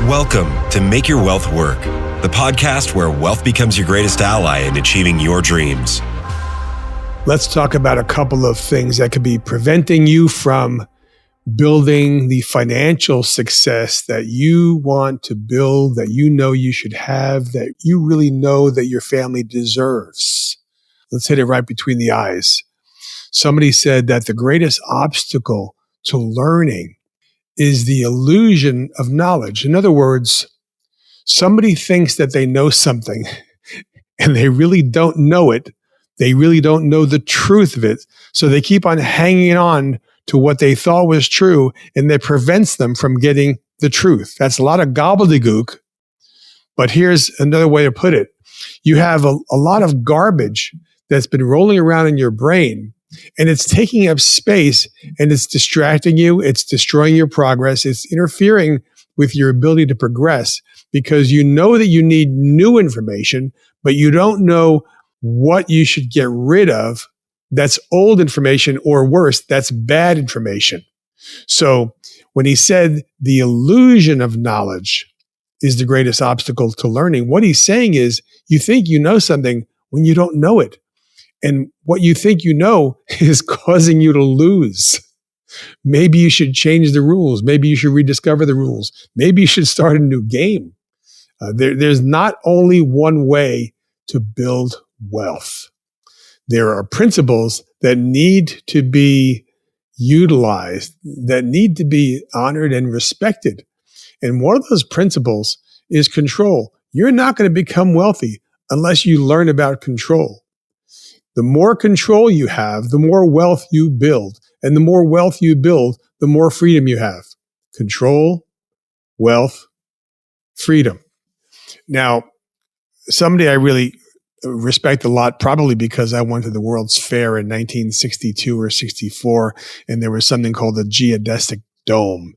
Welcome to Make Your Wealth Work, the podcast where wealth becomes your greatest ally in achieving your dreams. Let's talk about a couple of things that could be preventing you from building the financial success that you want to build, that you know you should have, that you really know that your family deserves. Let's hit it right between the eyes. Somebody said that the greatest obstacle to learning is the illusion of knowledge. In other words, somebody thinks that they know something and they really don't know it. They really don't know the truth of it. So they keep on hanging on to what they thought was true, and that prevents them from getting the truth. That's a lot of gobbledygook. But here's another way to put it. You have a lot of garbage that's been rolling around in your brain, and it's taking up space, and it's distracting you. It's destroying your progress. It's interfering with your ability to progress because you know that you need new information, but you don't know what you should get rid of. That's old information, or worse, that's bad information. So when he said the illusion of knowledge is the greatest obstacle to learning, what he's saying is you think you know something when you don't know it. And what you think you know is causing you to lose. Maybe you should change the rules. Maybe you should rediscover the rules. Maybe you should start a new game. There's not only one way to build wealth. There are principles that need to be utilized, that need to be honored and respected. And one of those principles is control. You're not going to become wealthy unless you learn about control. The more control you have, the more wealth you build. And the more wealth you build, the more freedom you have. Control, wealth, freedom. Now, somebody I really respect a lot, probably because I went to the World's Fair in 1962 or 64, and there was something called the geodesic dome.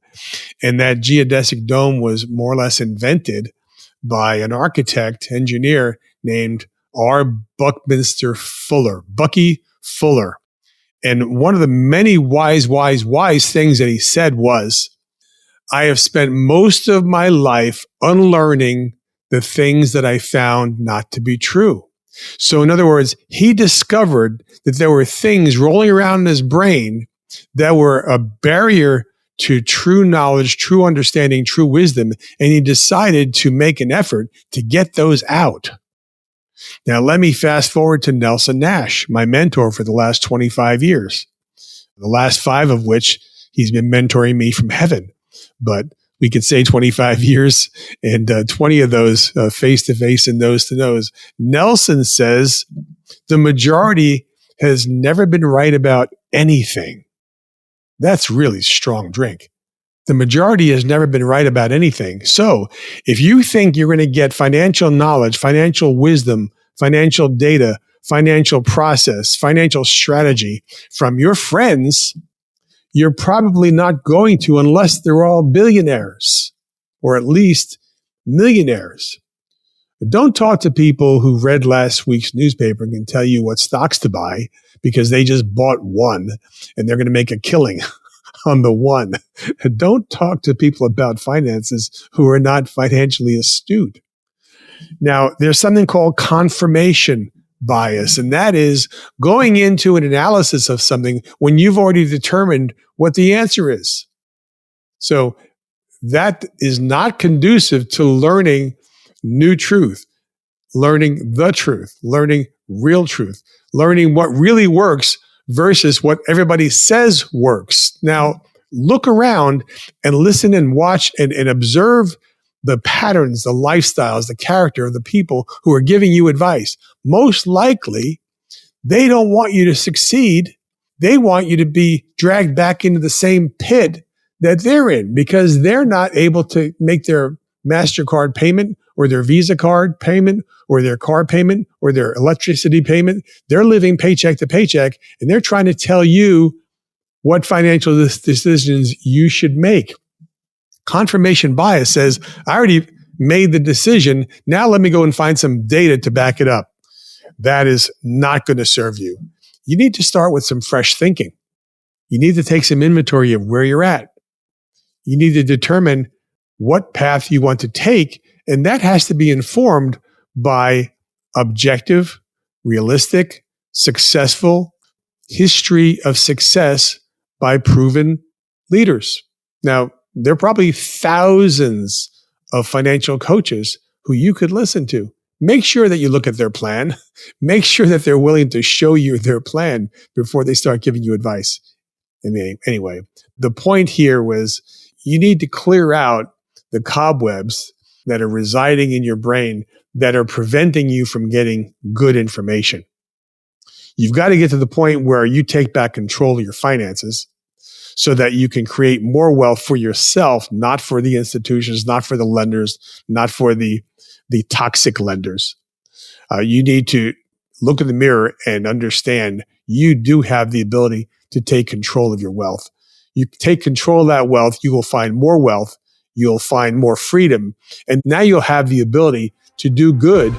And that geodesic dome was more or less invented by an architect, engineer named R. Buckminster Fuller, Bucky Fuller. And one of the many wise things that he said was, I have spent most of my life unlearning the things that I found not to be true. So in other words, he discovered that there were things rolling around in his brain that were a barrier to true knowledge, true understanding, true wisdom, and he decided to make an effort to get those out. Now, let me fast forward to Nelson Nash, my mentor for the last 25 years, the last 5 of which he's been mentoring me from heaven. But we could say 25 years and 20 of those face-to-face and nose-to-nose. Nelson says the majority has never been right about anything. That's really strong drink. The majority has never been right about anything. So if you think you're going to get financial knowledge, financial wisdom, financial data, financial process, financial strategy from your friends, you're probably not going to unless they're all billionaires or at least millionaires. But don't talk to people who read last week's newspaper and can tell you what stocks to buy because they just bought one and they're going to make a killing on the one. Don't talk to people about finances who are not financially astute. Now, there's something called confirmation bias, and that is going into an analysis of something when you've already determined what the answer is. So that is not conducive to learning new truth, learning the truth, learning real truth, learning what really works versus what everybody says works. Now, look around and listen and watch and observe the patterns, the lifestyles, the character of the people who are giving you advice. Most likely, they don't want you to succeed. They want you to be dragged back into the same pit that they're in because they're not able to make their MasterCard payment or their Visa card payment or their car payment or their electricity payment. They're living paycheck to paycheck, and they're trying to tell you what financial decisions you should make. Confirmation bias says, I already made the decision. Now let me go and find some data to back it up. That is not going to serve you. You need to start with some fresh thinking. You need to take some inventory of where you're at. You need to determine what path you want to take. And that has to be informed by objective, realistic, successful history of success by proven leaders. Now, there are probably thousands of financial coaches who you could listen to. Make sure that you look at their plan. Make sure that they're willing to show you their plan before they start giving you advice. Anyway, the point here was you need to clear out the cobwebs that are residing in your brain that are preventing you from getting good information. You've got to get to the point where you take back control of your finances so that you can create more wealth for yourself, not for the institutions, not for the lenders, not for the toxic lenders. You need to look in the mirror and understand you do have the ability to take control of your wealth. You take control of that wealth, you will find more wealth, you'll find more freedom, and now you'll have the ability to do good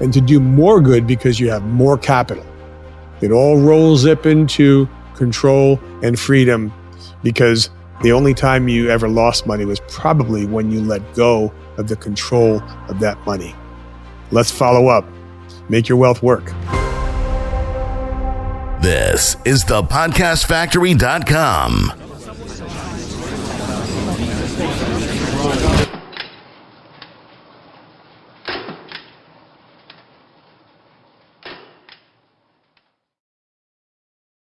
and to do more good because you have more capital. It all rolls up into control and freedom, because the only time you ever lost money was probably when you let go of the control of that money. Let's follow up. Make your wealth work. This is thepodcastfactory.com.